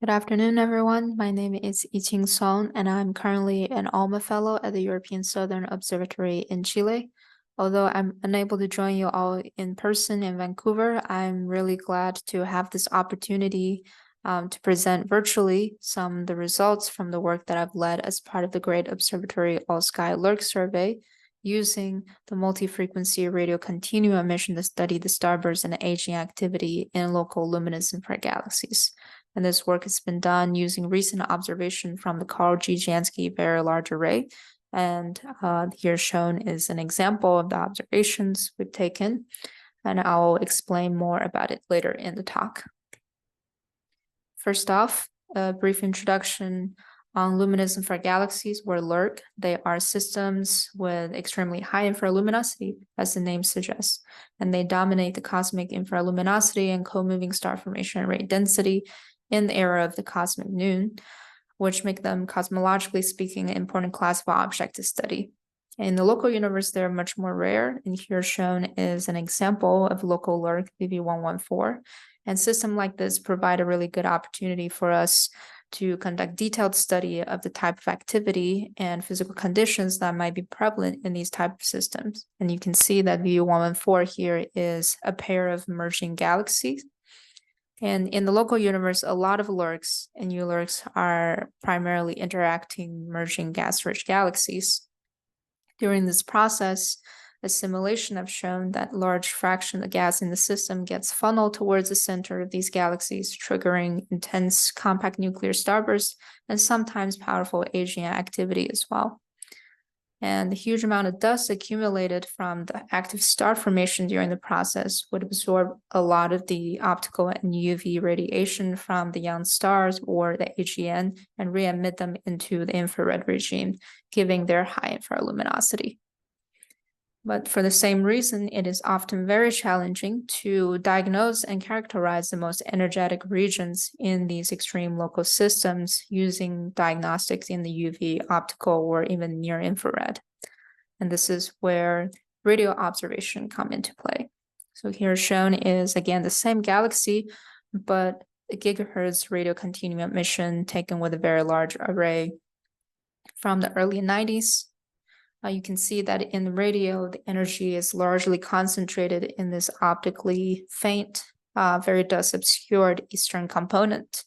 Good afternoon, everyone. My name is Yiqing, and I'm currently an ALMA Fellow at the European Southern Observatory in Chile. Although I'm unable to join you all in person in Vancouver, I'm really glad to have this opportunity to present virtually some of the results from the work that I've led as part of the Great Observatory All-Sky LIRG survey using the multi-frequency radio continuum mission to study the starburst and aging activity in local luminous infrared galaxies. And this work has been done using recent observation from the Karl G Jansky Very Large Array. And here shown is an example of the observations we've taken. And I'll explain more about it later in the talk. First off, a brief introduction on luminous infrared galaxies, or LIRG. They are systems with extremely high infrared luminosity, as the name suggests, and they dominate the cosmic infrared luminosity and co-moving star formation rate density in the era of the cosmic noon, which make them, cosmologically speaking, an important class of object to study. In the local universe, they're much more rare, and here shown is an example of local LIRG VV114. And systems like this provide a really good opportunity for us to conduct detailed study of the type of activity and physical conditions that might be prevalent in these type of systems. And you can see that VV114 here is a pair of merging galaxies. And in the local universe, a lot of LIRGs and ULIRGs are primarily interacting, merging gas-rich galaxies. During this process, a simulation have shown that large fraction of gas in the system gets funneled towards the center of these galaxies, triggering intense compact nuclear starbursts and sometimes powerful AGN activity as well. And the huge amount of dust accumulated from the active star formation during the process would absorb a lot of the optical and UV radiation from the young stars or the AGN and re-emit them into the infrared regime, giving their high infrared luminosity. But for the same reason, it is often very challenging to diagnose and characterize the most energetic regions in these extreme local systems using diagnostics in the UV, optical, or even near infrared. And this is where radio observation come into play. So here shown is, again, the same galaxy, but a GHz radio continuum mission taken with a very large array from the early 90s. You can see that in the radio, the energy is largely concentrated in this optically faint, very dust obscured eastern component.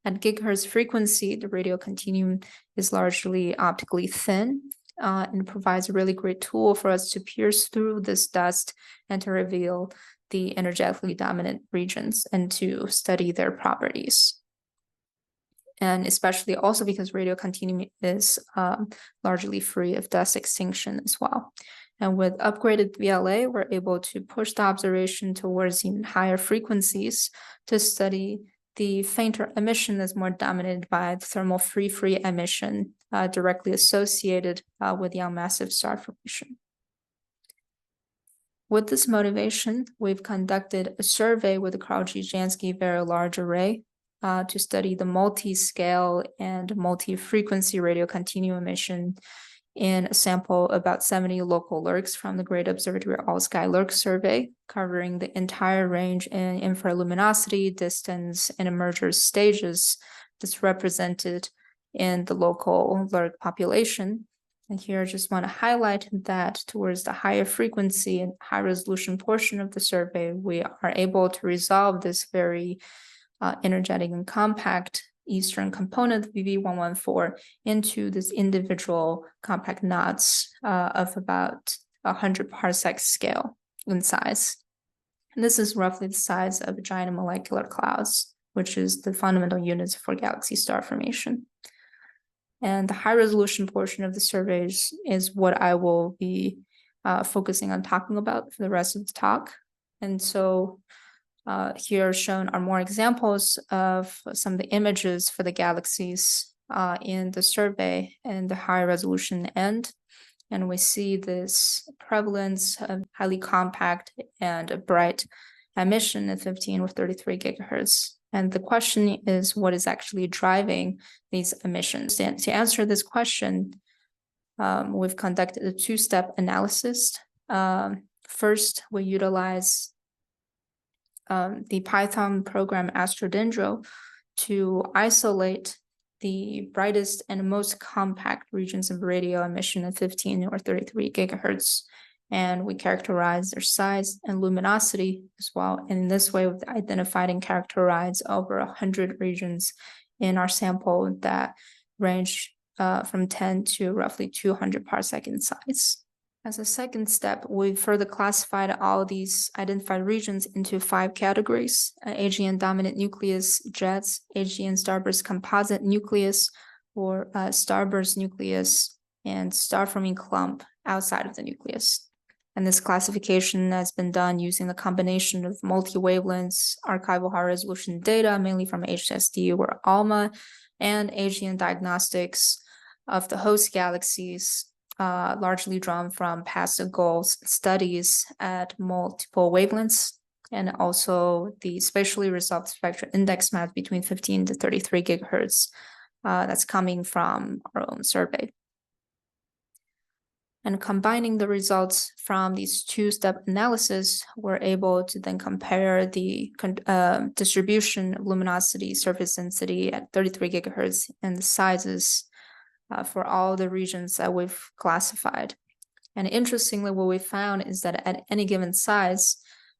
At gigahertz frequency, the radio continuum is largely optically thin and provides a really great tool for us to pierce through this dust and to reveal the energetically dominant regions and to study their properties. And especially also because radio continuum is largely free of dust extinction as well. And with upgraded VLA, we're able to push the observation towards even higher frequencies to study the fainter emission that's more dominated by the thermal free emission directly associated with young massive star formation. With this motivation, we've conducted a survey with the Karl G Jansky Very Large Array to study the multi-scale and multi-frequency radio continuum emission in a sample of about 70 local LIRGs from the Great Observatory All-Sky LIRG survey, covering the entire range in infrared luminosity, distance, and emerger stages that's represented in the local LIRG population. And here I just want to highlight that towards the higher frequency and high resolution portion of the survey, we are able to resolve this very energetic and compact eastern component VV114 into this individual compact knots of about 100 parsec scale in size. And this is roughly the size of giant molecular clouds, which is the fundamental units for galaxy star formation. And the high resolution portion of the survey is what I will be focusing on talking about for the rest of the talk. And so here shown are more examples of some of the images for the galaxies in the survey and the high resolution end. And we see this prevalence of highly compact and bright emission at 15 or 33 gigahertz. And the question is, what is actually driving these emissions? To answer this question, we've conducted a two-step analysis. First, we utilize the Python program Astrodendro to isolate the brightest and most compact regions of radio emission of 15 or 33 gigahertz. And we characterize their size and luminosity as well. And in this way, we've identified and characterized over 100 regions in our sample that range from 10 to roughly 200 parsec in size. As a second step, we further classified all these identified regions into 5 categories: AGN dominant nucleus, jets, AGN-starburst composite nucleus, or starburst nucleus, and star-forming clump outside of the nucleus. And this classification has been done using the combination of multi-wavelengths, archival high-resolution data, mainly from HST or ALMA, and AGN diagnostics of the host galaxies, largely drawn from past goals studies at multiple wavelengths, and also the spatially resolved spectral index map between 15 to 33 gigahertz that's coming from our own survey. And combining the results from these two-step analysis, we're able to then compare the distribution of luminosity, surface density at 33 gigahertz and the sizes for all the regions that we've classified. And interestingly, what we found is that at any given size,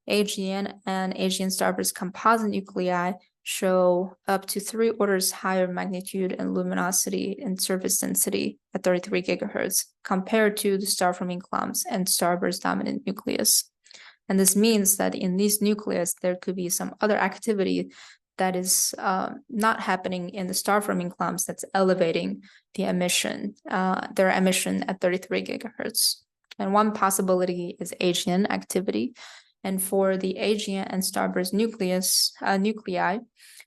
AGN and AGN-starburst composite nuclei show up to 3 orders higher magnitude and luminosity and surface density at 33 gigahertz compared to the star-forming clumps and starburst dominant nucleus. And this means that in these nucleus, there could be some other activity that is not happening in the star-forming clumps that's elevating the emission, their emission at 33 gigahertz. And one possibility is AGN activity. And for the AGN and starburst nuclei,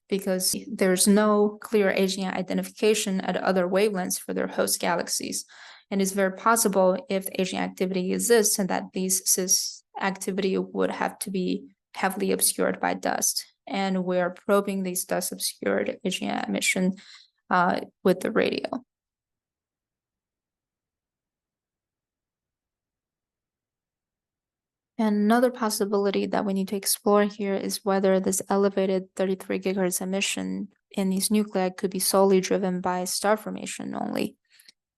because there's no clear AGN identification at other wavelengths for their host galaxies. And it's very possible if AGN activity exists and that this activity would have to be heavily obscured by dust. And we're probing these dust-obscured AGN emission with the radio. And another possibility that we need to explore here is whether this elevated 33 gigahertz emission in these nuclei could be solely driven by star formation only.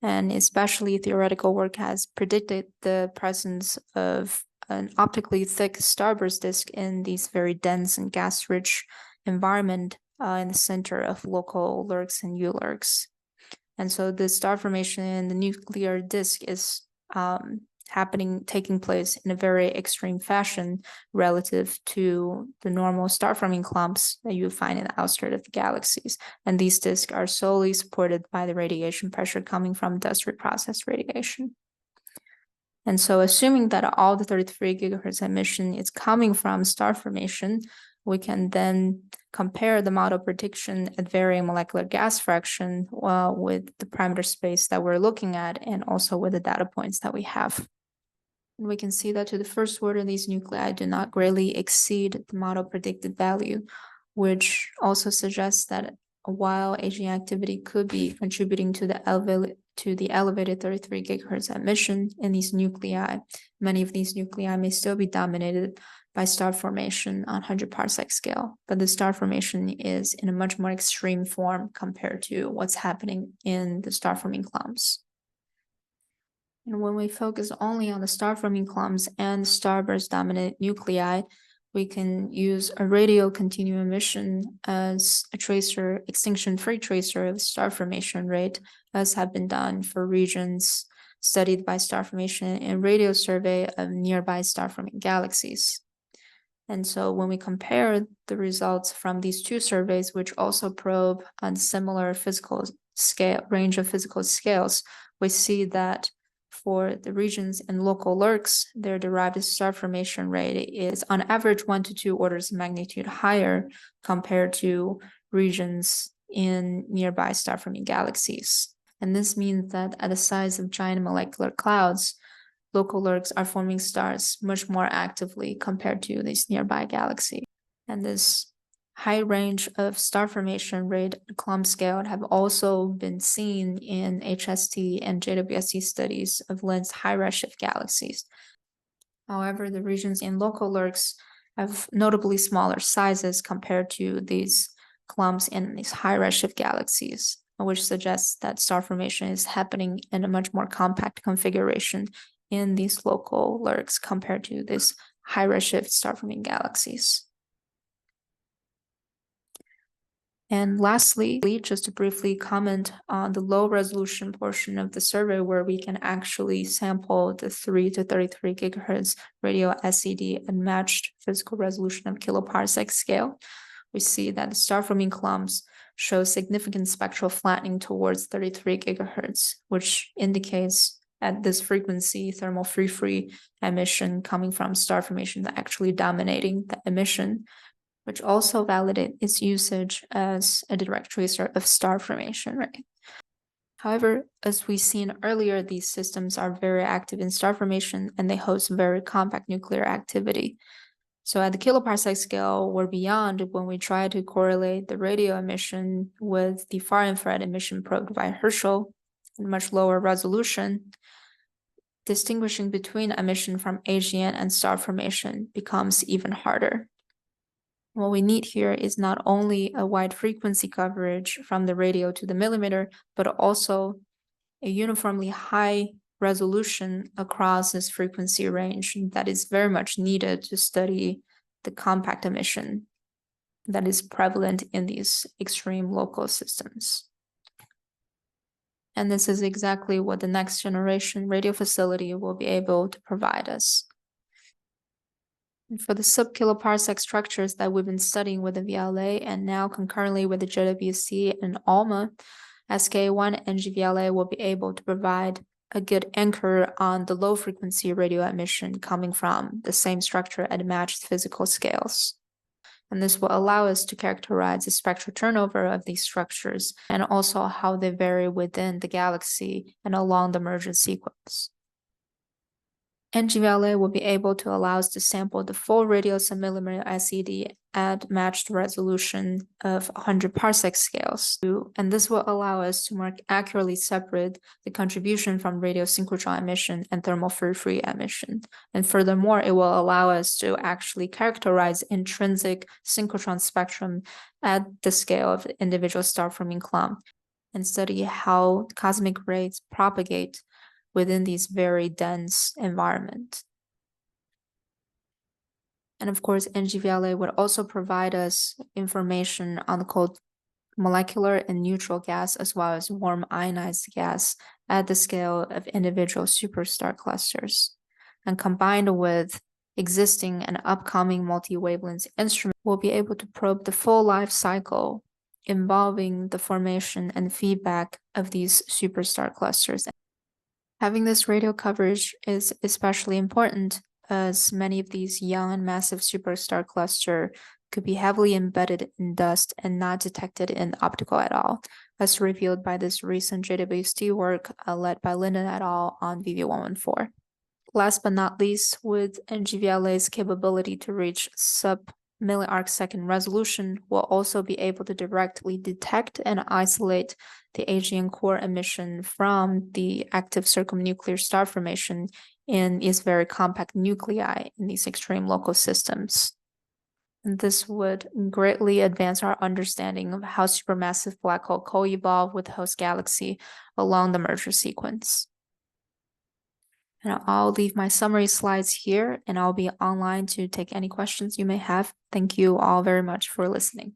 And especially theoretical work has predicted the presence of an optically thick starburst disk in these very dense and gas-rich environment in the center of local LIRGs and ULIRGs. And so the star formation in the nuclear disk is taking place in a very extreme fashion relative to the normal star-forming clumps that you find in the outskirts of the galaxies. And these disks are solely supported by the radiation pressure coming from dust reprocessed radiation. And so assuming that all the 33 gigahertz emission is coming from star formation, we can then compare the model prediction at varying molecular gas fraction with the parameter space that we're looking at and also with the data points that we have. And we can see that to the first order, these nuclei do not greatly exceed the model predicted value, which also suggests that while AGN activity could be contributing to the elevated 33 gigahertz emission in these nuclei, many of these nuclei may still be dominated by star formation on 100 parsec scale, but the star formation is in a much more extreme form compared to what's happening in the star forming clumps. And when we focus only on the star-forming clumps and starburst dominant nuclei, we can use a radial continuum emission as a tracer, extinction-free tracer of star formation rate, as have been done for regions studied by star formation in radio survey of nearby star-forming galaxies. And so when we compare the results from these two surveys, which also probe on similar physical scale, range of physical scales, we see that for the regions in local LIRGs, their derived star formation rate is on average 1 to 2 orders of magnitude higher compared to regions in nearby star forming galaxies. And this means that at the size of giant molecular clouds, local LIRGs are forming stars much more actively compared to these nearby galaxies. And this high range of star formation rate clump scale have also been seen in HST and JWST studies of lensed high redshift galaxies. However, the regions in local LIRGs have notably smaller sizes compared to these clumps in these high redshift galaxies, which suggests that star formation is happening in a much more compact configuration in these local LIRGs compared to these high redshift star-forming galaxies. And lastly, just to briefly comment on the low resolution portion of the survey where we can actually sample the 3 to 33 gigahertz radio SED and matched physical resolution of kiloparsec scale, we see that the star-forming clumps show significant spectral flattening towards 33 gigahertz, which indicates at this frequency thermal free emission coming from star formation is actually dominating the emission, which also validates its usage as a direct tracer of star formation, right? However, as we've seen earlier, these systems are very active in star formation and they host very compact nuclear activity. So at the kiloparsec scale or beyond, when we try to correlate the radio emission with the far infrared emission probed by Herschel at much lower resolution, distinguishing between emission from AGN and star formation becomes even harder. What we need here is not only a wide frequency coverage from the radio to the millimeter, but also a uniformly high resolution across this frequency range that is very much needed to study the compact emission that is prevalent in these extreme local systems. And this is exactly what the next generation radio facility will be able to provide us. And for the sub-kiloparsec structures that we've been studying with the ngVLA and now concurrently with the JWST and ALMA, SK1 and ngVLA will be able to provide a good anchor on the low frequency radio emission coming from the same structure at matched physical scales. And this will allow us to characterize the spectral turnover of these structures and also how they vary within the galaxy and along the merger sequence. ngVLA will be able to allow us to sample the full radio submillimeter SED at matched resolution of 100 parsec scales. And this will allow us to more accurately separate the contribution from radio synchrotron emission and thermal free emission. And furthermore, it will allow us to actually characterize intrinsic synchrotron spectrum at the scale of the individual star-forming clump and study how cosmic rays propagate within these very dense environment. And of course, ngVLA would also provide us information on the cold molecular and neutral gas, as well as warm ionized gas at the scale of individual superstar clusters. And combined with existing and upcoming multi-wavelength instruments, we'll be able to probe the full life cycle involving the formation and feedback of these superstar clusters. Having this radio coverage is especially important as many of these young and massive superstar clusters could be heavily embedded in dust and not detected in optical at all, as revealed by this recent JWST work led by Linden et al. On VV114. Last but not least, with ngVLA's capability to reach sub-milliarc-second resolution, we'll also be able to directly detect and isolate the AGN core emission from the active circumnuclear star formation in these very compact nuclei in these extreme local systems. And this would greatly advance our understanding of how supermassive black hole co-evolve with host galaxy along the merger sequence. And I'll leave my summary slides here, and I'll be online to take any questions you may have. Thank you all very much for listening.